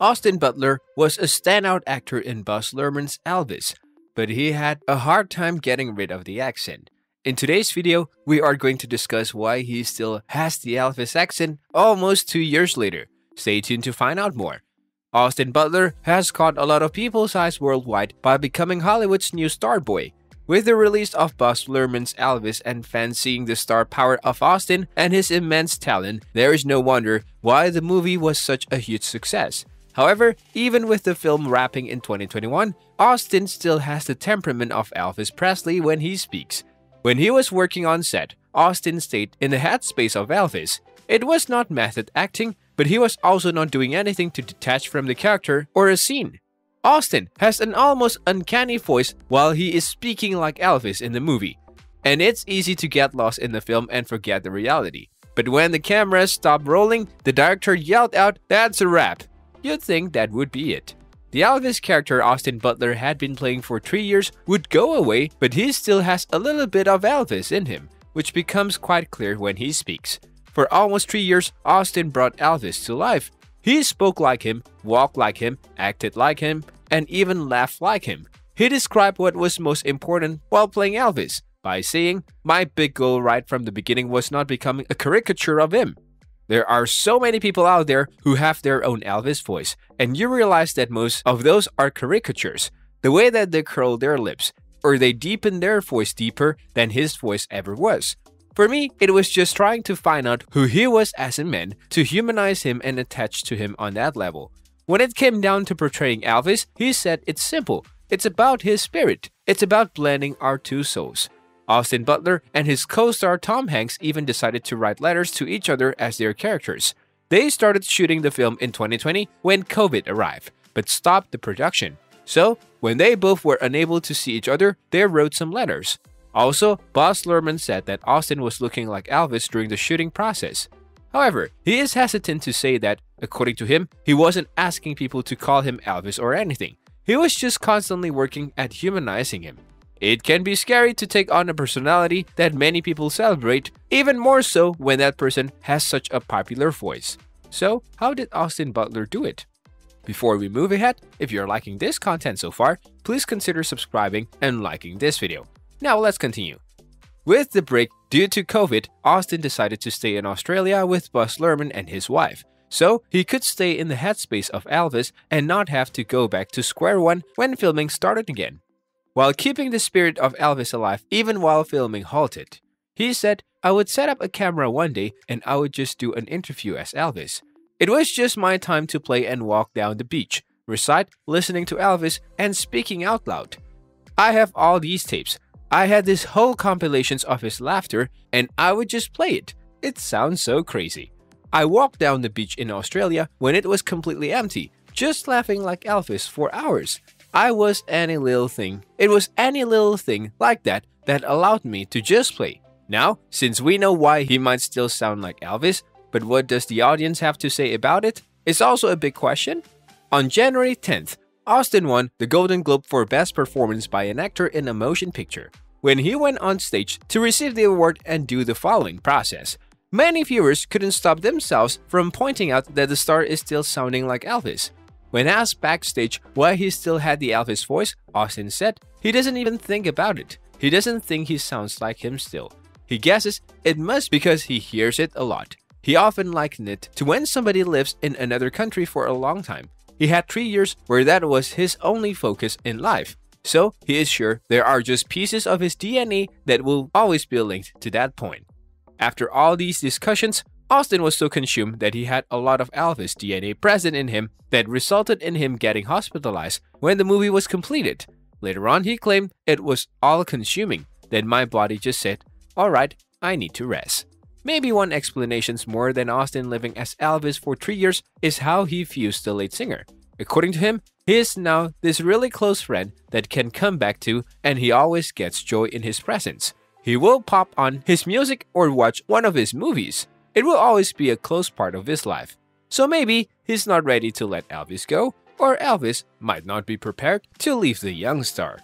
Austin Butler was a standout actor in Baz Luhrmann's Elvis, but he had a hard time getting rid of the accent. In today's video, we are going to discuss why he still has the Elvis accent almost 2 years later. Stay tuned to find out more. Austin Butler has caught a lot of people's eyes worldwide by becoming Hollywood's new star boy. With the release of Baz Luhrmann's Elvis and fans seeing the star power of Austin and his immense talent, there is no wonder why the movie was such a huge success. However, even with the film wrapping in 2021, Austin still has the temperament of Elvis Presley when he speaks. When he was working on set, Austin stayed in the headspace of Elvis. It was not method acting, but he was also not doing anything to detach from the character or a scene. Austin has an almost uncanny voice while he is speaking like Elvis in the movie, and it's easy to get lost in the film and forget the reality. But when the cameras stopped rolling, the director yelled out, "That's a wrap." You'd think that would be it. The Elvis character Austin Butler had been playing for 3 years would go away, but he still has a little bit of Elvis in him, which becomes quite clear when he speaks. For almost 3 years, Austin brought Elvis to life. He spoke like him, walked like him, acted like him, and even laughed like him. He described what was most important while playing Elvis by saying, "My big goal right from the beginning was not becoming a caricature of him." There are so many people out there who have their own Elvis voice, and you realize that most of those are caricatures. The way that they curl their lips, or they deepen their voice deeper than his voice ever was. For me, it was just trying to find out who he was as a man, to humanize him and attach to him on that level. When it came down to portraying Elvis, he said it's simple. It's about his spirit. It's about blending our two souls. Austin Butler and his co-star Tom Hanks even decided to write letters to each other as their characters. They started shooting the film in 2020 when COVID arrived, but stopped the production. So, when they both were unable to see each other, they wrote some letters. Also, Baz Luhrmann said that Austin was looking like Elvis during the shooting process. However, he is hesitant to say that, according to him, he wasn't asking people to call him Elvis or anything. He was just constantly working at humanizing him. It can be scary to take on a personality that many people celebrate, even more so when that person has such a popular voice. So, how did Austin Butler do it? Before we move ahead, if you're liking this content so far, please consider subscribing and liking this video. Now let's continue. With the break due to COVID, Austin decided to stay in Australia with Baz Luhrmann and his wife, so he could stay in the headspace of Elvis and not have to go back to square one when filming started again. While keeping the spirit of Elvis alive even while filming halted, he said, "I would set up a camera one day and I would just do an interview as Elvis. It was just my time to play and walk down the beach, recite, listening to Elvis, and speaking out loud. I have all these tapes. I had this whole compilations of his laughter and I would just play it. It sounds so crazy. I walked down the beach in Australia when it was completely empty, just laughing like Elvis for hours. It was any little thing like that that allowed me to just play. Now, since we know why he might still sound like Elvis, but what does the audience have to say about it? Is also a big question." On January 10th, Austin won the Golden Globe for Best Performance by an Actor in a Motion Picture when he went on stage to receive the award and do the following process. Many viewers couldn't stop themselves from pointing out that the star is still sounding like Elvis. When asked backstage why he still had the Elvis voice, Austin said he doesn't even think about it. He doesn't think he sounds like him still. He guesses it must because he hears it a lot. He often likened it to when somebody lives in another country for a long time. He had 3 years where that was his only focus in life. So he is sure there are just pieces of his DNA that will always be linked to that point. After all these discussions, Austin was so consumed that he had a lot of Elvis DNA present in him that resulted in him getting hospitalized when the movie was completed. Later on, he claimed it was all-consuming, that my body just said, "Alright, I need to rest." Maybe one explanation more than Austin living as Elvis for 3 years is how he views the late singer. According to him, he is now this really close friend that can come back to, and he always gets joy in his presence. He will pop on his music or watch one of his movies. It will always be a close part of his life. So maybe he's not ready to let Elvis go, or Elvis might not be prepared to leave the young star.